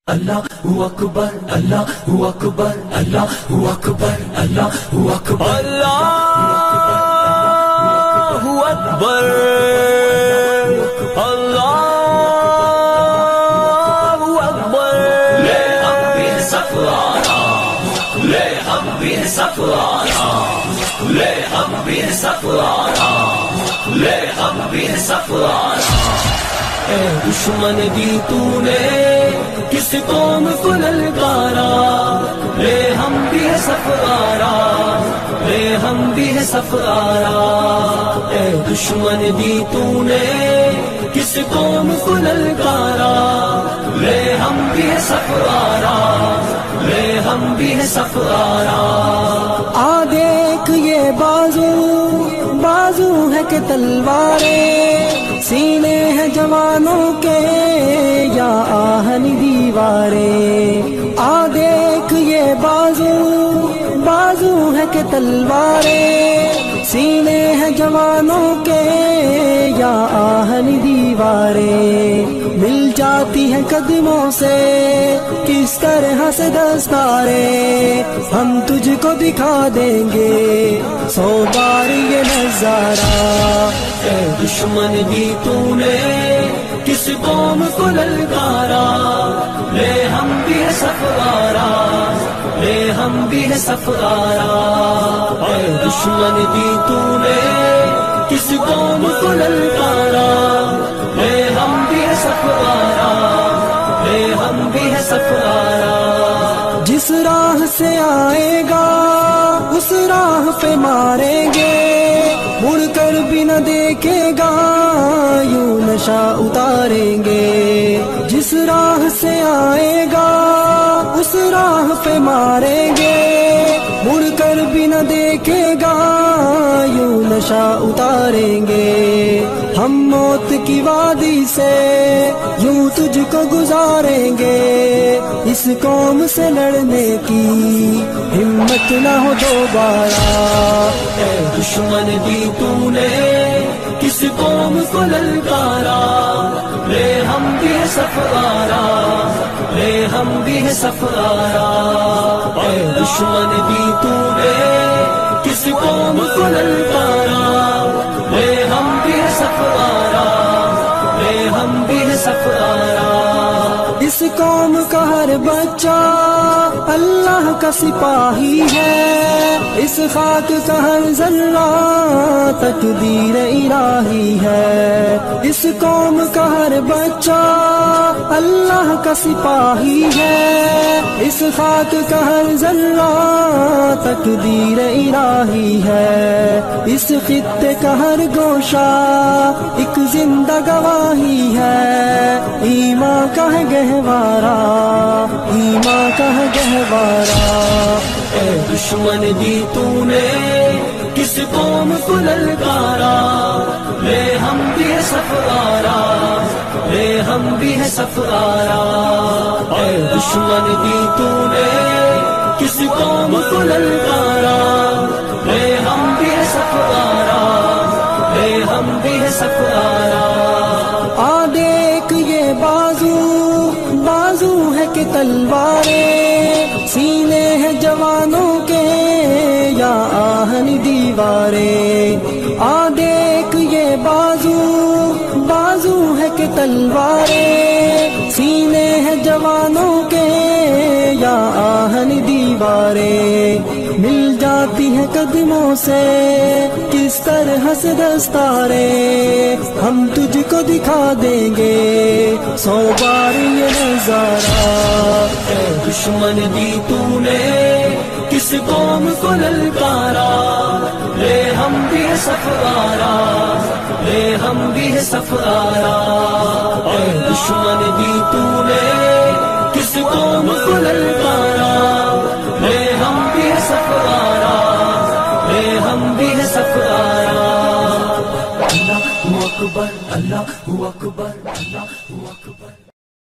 اللہ اکبر اللہ اکبر اللہ اکبر اللہ اکبر اللہ اکبر اللہ اکبر لے ہم بھی سفارا لے ہم بھی سفارا لے ہم بھی سفارا لے ہم بھی سفارا اے دشمن دی تو نے کس قوم کو للکارا لے ہم بھی ہے سفارا لے ہم بھی ہے سفارا اے دشمن دی تو نے کس قوم کو للکارا لے ہم بھی ہے سفارا لے ہم بھی ہے سفارا آ دیکھ یہ بازو بازو ہے کہ تلواریں سینے ہیں جوانوں کے یا آہن دیواریں آ دیکھ یہ بازو بازو ہے کہ تلواریں سینے ہیں جوانوں کے یا آہن دیواریں مل جاتی ہیں قدموں سے کس طرح سے دستاریں ہم تجھ کو دکھا دیں گے 100 بار یہ نظارہ اے دشمن دی تو نے کس قوم کو للکارا لے ہم بھی ہے سفارا لے ہم بھی ہے سفارا اے دشمن دی تو نے کس قوم کو للکارا لے ہم بھی ہے سفارا لے ہم بھی ہے سفارا جس راہ سے آئے گا اس راہ پہ ماریں گے مڑ کر بھی نہ دیکھے گا یوں نشہ اتاریں گے جس راہ سے آئے گا اس راہ پہ ماریں گے مڑ کر بھی نہ دیکھے گا یوں نشہ اتاریں گے ہم موت کی وادی سے یوں تجھ کو گزاریں گے اس قوم سے لڑنے کی ہمت نہ ہو دوبارہ اے دشمن دی تو نے کس قوم کو للکارا لے ہم بھی ہے سفارا لے ہم بھی ہے سفارا اے دشمن دی تو نے کس قوم کو للکارا لے ہم بھی ہے سفارا لے ہم بھی ہے سفارا اس قوم کا ہر بچہ اللہ کا سپاہی ہے اس خاک کا ہر ذرہ تقدیر الہی ہے اس قوم کا ہر بچہ اللہ کا سپاہی ہے اس خاک کا ہر ذرہ تقدیر الہی ہے اس خطے کا ہر گوشہ ایک زندہ گواہی ہے ایمان کا ہے گہوارہ ایمان کا ہے گہوارہ اے دشمن دی تو نے کس قوم کو للکارا لے ہم بھی ہے سفارا لے ہم بھی ہے سفارا اے دشمن دی تو نے کس قوم کو للکارا لے ہم بھی ہے سفارا لے ہم بھی ہے سفارا آ دیکھ یہ بازو بازو ہے کہ تلواریں سینے ہیں جوانوں کے یا آہن دیواریں آ دیکھ یہ بازو بازو ہے کہ تلواریں سینے ہیں جوانوں کے یا آہن دیواریں مل جاتی ہیں قدموں سے کس طرح سے دستاریں ہم تجھ کو دکھا دیں گے 100 بار یہ نظارہ اے دشمن دی تو نے کس قوم کو للکارا لے ہم بھی ہے سفارا لے ہم بھی ہے سفارا اے دشمن دی تو نے کس قوم کو للکارا لے ہم بھی ہے سفارا لے ہم بھی ہے سفارا اللہ اکبر اللہ اکبر اللہ اکبر